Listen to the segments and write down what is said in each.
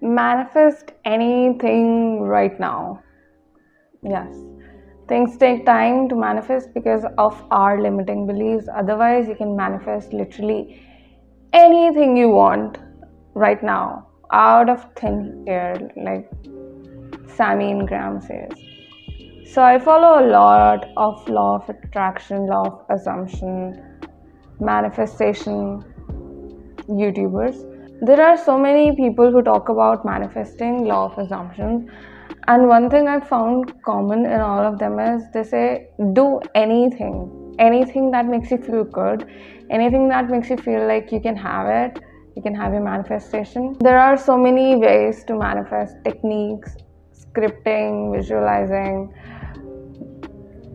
Manifest anything right now. Yes. Things take time to manifest because of our limiting beliefs. Otherwise, you can manifest literally anything you want right now out of thin air, like Sammy Graham says. So I follow a lot of law of attraction, law of assumption, manifestation YouTubers. There are so many people who talk about manifesting, law of assumptions, and one thing I found common in all of them is they say do anything that makes you feel good, anything that makes you feel like you can have it, you can have your manifestation. There are so many ways to manifest, techniques, scripting, visualizing,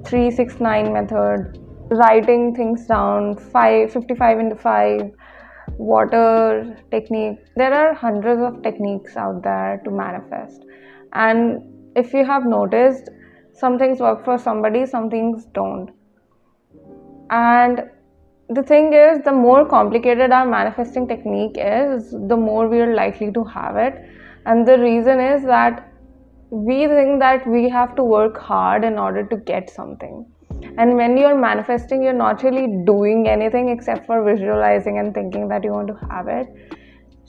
369 method, writing things down, 55 into 5, water technique. There are hundreds of techniques out there to manifest. And if you have noticed, some things work for somebody, some things don't. And the thing is, the more complicated our manifesting technique is, the more we are likely to have it. And the reason is that we think that we have to work hard in order to get something. And when you're manifesting, you're not really doing anything except for visualizing and thinking that you want to have it.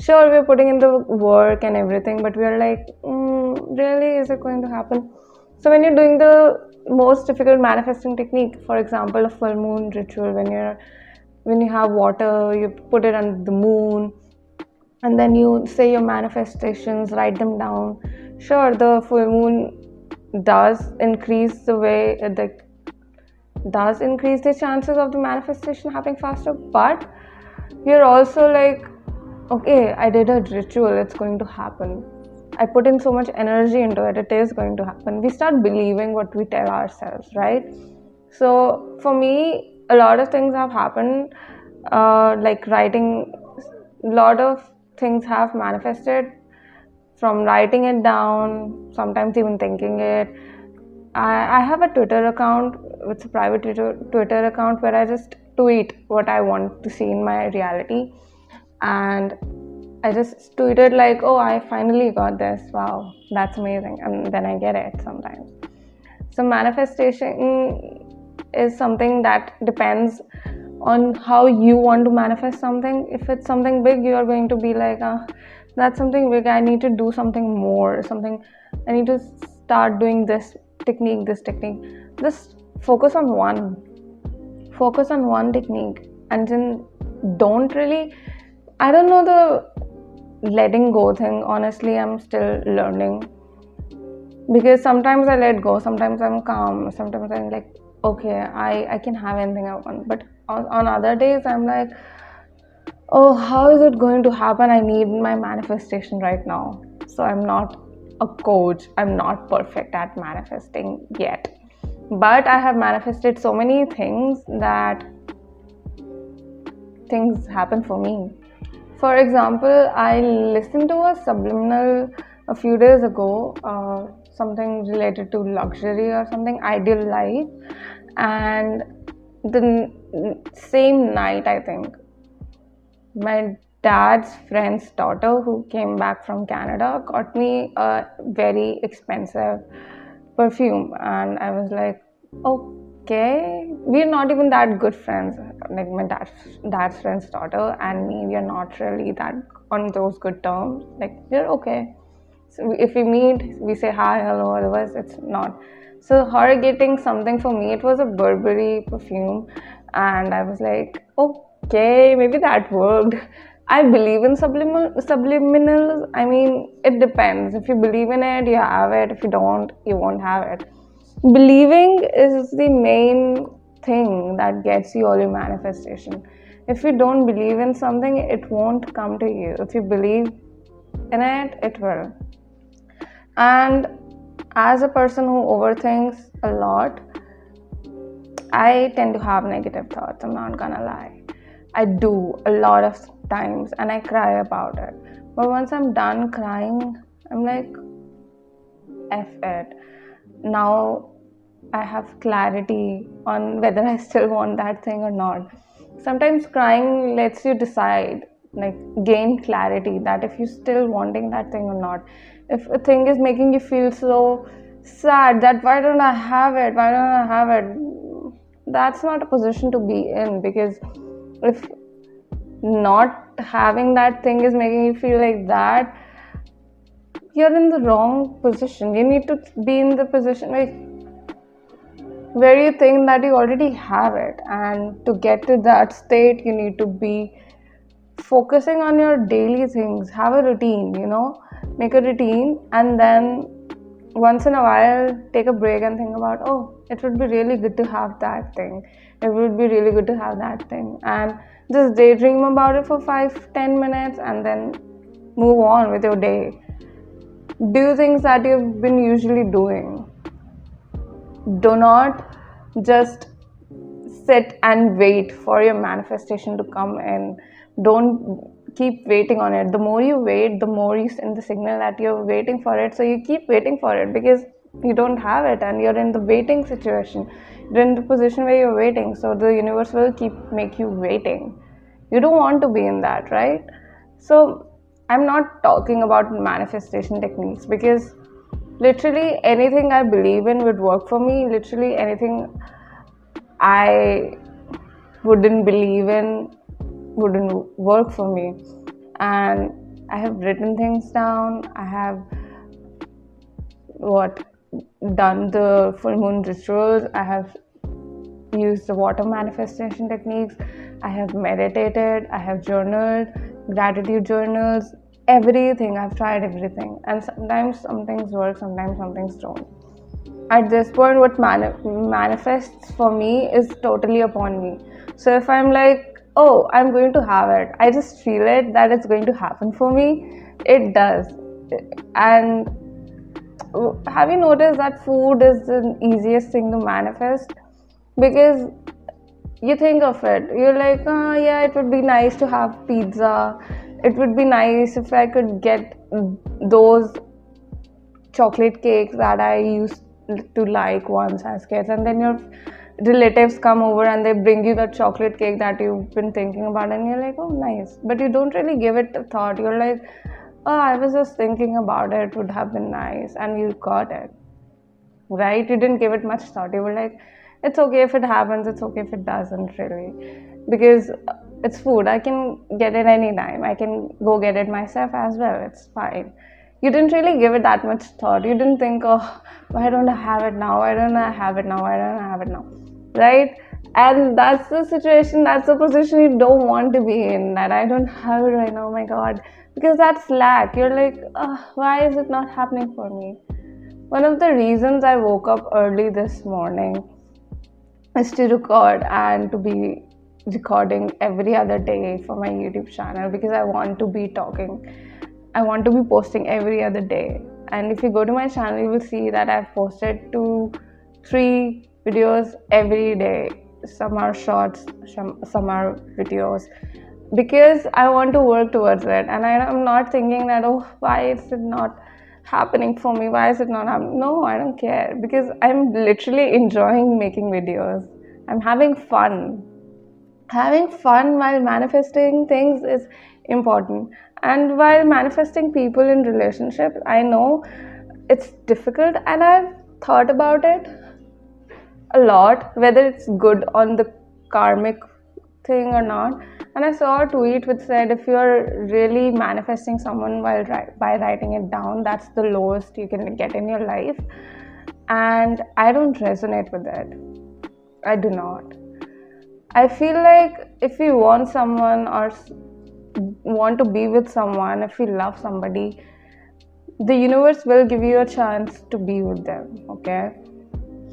Sure, we're putting in the work and everything, but we're like, really, is it going to happen? So when you're doing the most difficult manifesting technique, for example, a full moon ritual, when you have water, you put it under the moon, and then you say your manifestations, write them down. Sure, the full moon does increase does increase the chances of the manifestation happening faster, but you're also like, okay, I did a ritual, it's going to happen. I put in so much energy into it, it is going to happen. We start believing what we tell ourselves, right? So for me, a lot of things have happened, like writing, a lot of things have manifested from writing it down, sometimes even thinking it. I have a Twitter account, it's a private Twitter account where I just tweet what I want to see in my reality. And I just tweeted like, oh, I finally got this, wow, that's amazing. And then I get it sometimes. So manifestation is something that depends on how you want to manifest something. If it's something big, you are going to be like, that's something big, I need to do something more, I need to start doing this technique. Just focus on one technique, and then don't really, I don't know, the letting go thing, honestly, I'm still learning, because sometimes I let go, sometimes I'm calm, sometimes I'm like, okay, I can have anything I want, but on other days I'm like, oh, how is it going to happen? I need my manifestation right now. So I'm not a coach, I'm not perfect at manifesting yet, but I have manifested so many things that things happen for me. For example, I listened to a subliminal a few days ago, something related to luxury or something, ideal life, and the same night, I think, my dad's friend's daughter who came back from Canada got me a very expensive perfume, and I was like, okay, we're not even that good friends. Like my dad's friend's daughter and me, we are not really that on those good terms. Like we're okay. So if we meet, we say hi, hello. Otherwise, it's not. So her getting something for me, it was a Burberry perfume, and I was like, okay, maybe that worked. I believe in subliminals. I mean, it depends. If you believe in it, you have it. If you don't, you won't have it. Believing is the main thing that gets you all your manifestation. If you don't believe in something, it won't come to you. If you believe in it, it will. And as a person who overthinks a lot, I tend to have negative thoughts, I'm not gonna lie. I do a lot of times, and I cry about it. But once I'm done crying, I'm like, F it. Now I have clarity on whether I still want that thing or not. Sometimes crying lets you decide like gain clarity that if you're still wanting that thing or not. If a thing is making you feel so sad that why don't I have it, why don't I have it, that's not a position to be in, because if not having that thing is making you feel like that, you're in the wrong position. You need to be in the position like where you think that you already have it, and to get to that state you need to be focusing on your daily things. Have a routine, make a routine, and then once in a while take a break and think about, oh, it would be really good to have that thing, it would be really good to have that thing, and just daydream about it for 5-10 minutes and then move on with your day. Do things that you've been usually doing. Do not just sit and wait for your manifestation to come in. Don't keep waiting on it. The more you wait, the more you send the signal that you're waiting for it. So you keep waiting for it because you don't have it and you're in the waiting situation. You're in the position where you're waiting. So the universe will make you waiting. You don't want to be in that, right? So I'm not talking about manifestation techniques, because literally anything I believe in would work for me. Literally anything I wouldn't believe in wouldn't work for me. And I have written things down. I have done the full moon rituals. I have used the water manifestation techniques. I have meditated. I have journaled, gratitude journals, everything. I've tried everything, and sometimes some things work, sometimes some things don't. At this point, what manifests for me is totally upon me. So if I'm like, oh, I'm going to have it, I just feel it that it's going to happen for me, it does. And have you noticed that food is the easiest thing to manifest? Because you think of it, you're like, oh yeah, it would be nice to have pizza, it would be nice if I could get those chocolate cakes that I used to like once as kids. And then your relatives come over and they bring you the chocolate cake that you've been thinking about, and you're like, oh nice, but you don't really give it a thought. You're like, oh, I was just thinking about it, it would have been nice, and you got it, right? You didn't give it much thought. You were like, it's okay if it happens, it's okay if it doesn't, really, because it's food. I can get it anytime. I can go get it myself as well. It's fine. You didn't really give it that much thought. You didn't think, oh, why don't I have it now? Why don't I have it now? Why don't I have it now? Right? And that's the situation, that's the position you don't want to be in. That I don't have it right now, oh my god. Because that's lack. You're like, oh, why is it not happening for me? One of the reasons I woke up early this morning is to record, and to be recording every other day for my YouTube channel, because I want to be posting every other day. And if you go to my channel, you will see that I've posted 2-3 videos every day. Some are shorts, some are videos, because I want to work towards it. And I'm not thinking that, oh, why is it not happening for me, why is it not happening? No, I don't care, because I'm literally enjoying making videos. I'm having fun while manifesting things is important. And while manifesting people in relationships, I know it's difficult, and I've thought about it a lot, whether it's good on the karmic thing or not. And I saw a tweet which said, if you're really manifesting someone by writing it down, that's the lowest you can get in your life. And I don't resonate with it. I do not. I feel like if you want someone or want to be with someone, if you love somebody, the universe will give you a chance to be with them, okay?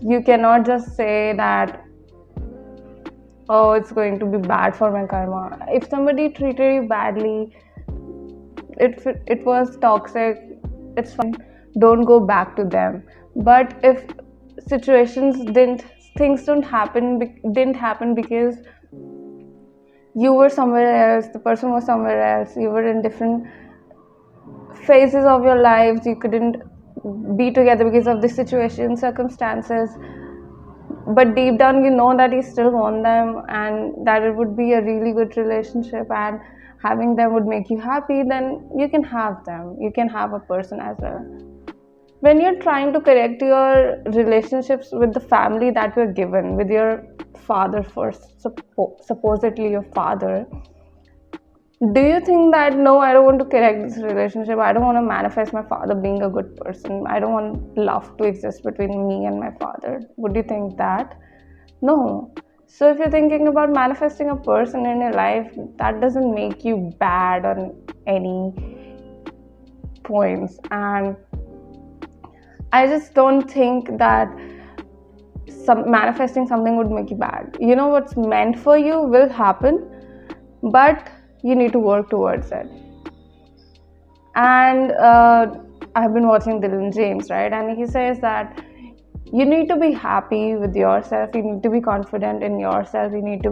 You cannot just say that, oh, it's going to be bad for my karma. If somebody treated you badly, it was toxic, it's fine, don't go back to them. But if things didn't happen because you were somewhere else, the person was somewhere else, you were in different phases of your lives, you couldn't be together because of the situation, circumstances, but deep down you know that you still want them and that it would be a really good relationship, and having them would make you happy, then you can have them. You can have a person as well. When you're trying to correct your relationships with the family that were given, with your father first, supposedly your father, do you think that no, I don't want to correct this relationship, I don't want to manifest my father being a good person, I don't want love to exist between me and my father? Would you think that? No. So if you're thinking about manifesting a person in your life, that doesn't make you bad on any points. And I just don't think that manifesting something would make you bad. You know, what's meant for you will happen, but you need to work towards it. And I've been watching Dylan James, right? And he says that you need to be happy with yourself, you need to be confident in yourself, you need to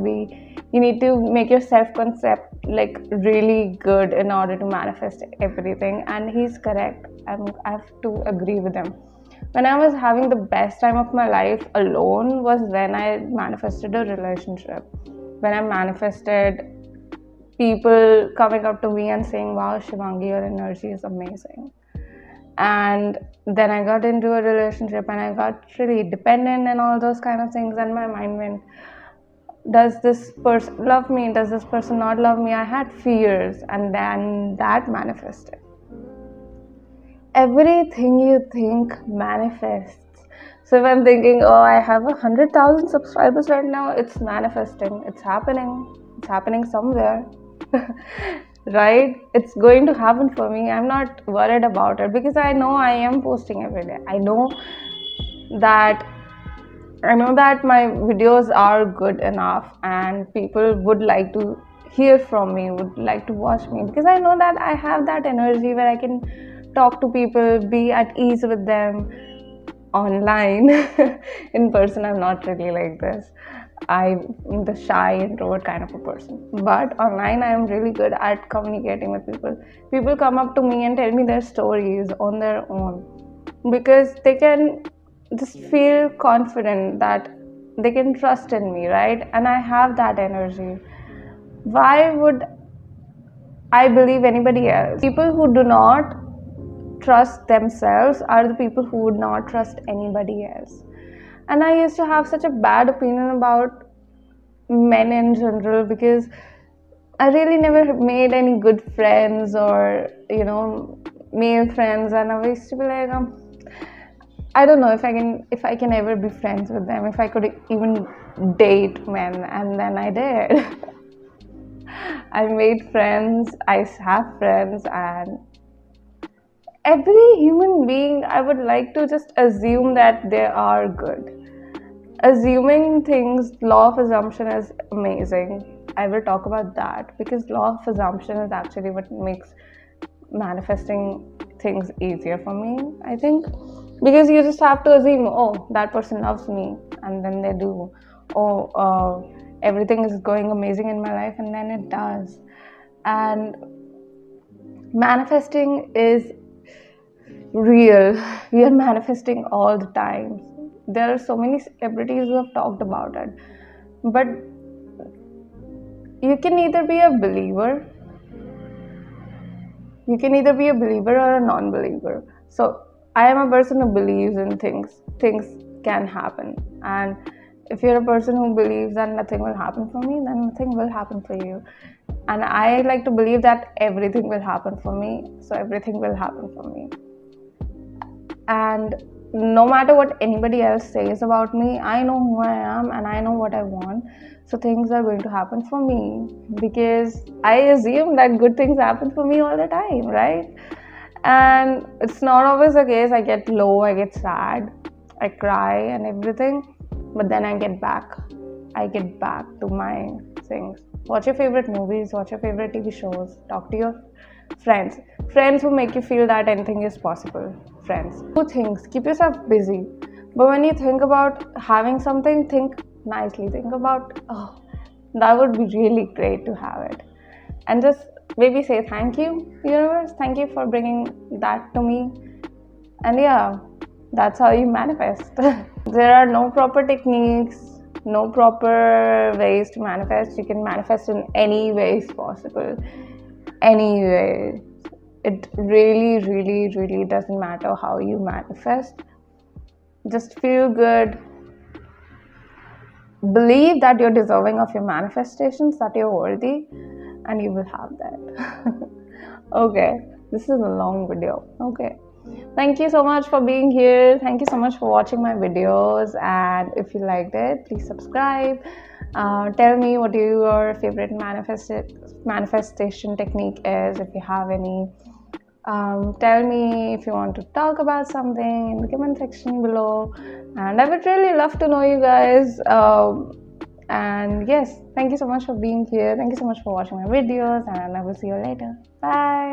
make your self concept like really good in order to manifest everything. And he's correct. I have to agree with him. When I was having the best time of my life alone was when I manifested a relationship, when I manifested people coming up to me and saying, wow, Shivangi, your energy is amazing. And then I got into a relationship and I got really dependent and all those kind of things, and my mind went, does this person love me, does this person not love me? I had fears, and then that manifested. Everything you think manifests. So if I'm thinking, oh, I have 100,000 subscribers right now, it's manifesting, it's happening somewhere. Right? It's going to happen for me. I'm not worried about it because I know I am posting every day. I know that my videos are good enough and people would like to hear from me, would like to watch me, because I know that I have that energy where I can talk to people, be at ease with them online. In person, I'm not really like this. I'm the shy introvert kind of a person, but online I am really good at communicating with people. People come up to me and tell me their stories on their own because they can just feel confident that they can trust in me, right? And I have that energy. Why would I believe anybody else? People who do not trust themselves are the people who would not trust anybody else. And I used to have such a bad opinion about men in general because I really never made any good friends or, male friends. And I used to be like, I don't know if I can ever be friends with them, if I could even date men. And then I did. I made friends, I have friends, and every human being, I would like to just assume that they are good. Assuming things, law of assumption is amazing. I will talk about that because law of assumption is actually what makes manifesting things easier for me, I think. Because you just have to assume, oh, that person loves me, and then they do. Oh, everything is going amazing in my life, and then it does. And manifesting is real. We are manifesting all the time. There are so many celebrities who have talked about it, but you can either be a believer or a non-believer. So I am a person who believes in things can happen, and if you're a person who believes that nothing will happen for me, then nothing will happen for you. And I like to believe that everything will happen for me, so everything will happen for me. And no matter what anybody else says about me, I know who I am and I know what I want. So things are going to happen for me because I assume that good things happen for me all the time, right? And it's not always the case. I get low, I get sad, I cry and everything, but then I get back to my things. Watch your favorite movies, watch your favorite TV shows, talk to your friends who make you feel that anything is possible. Friends. Do things, keep yourself busy. But when you think about having something, think nicely. Think about, oh, that would be really great to have it. And just maybe say thank you, universe. Thank you for bringing that to me. And yeah, that's how you manifest. There are no proper techniques, no proper ways to manifest. You can manifest in any ways possible. Anyway, it really doesn't matter how you manifest. Just feel good, believe that you're deserving of your manifestations, that you're worthy, and you will have that. Okay, this is a long video. Okay, thank you so much for being here. Thank you so much for watching my videos, and if you liked it, please subscribe. Tell me what your favorite manifestation technique is, if you have any. Tell me if you want to talk about something in the comment section below, and I would really love to know you guys. And yes, thank you so much for being here. Thank you so much for watching my videos, and I will see you later. Bye.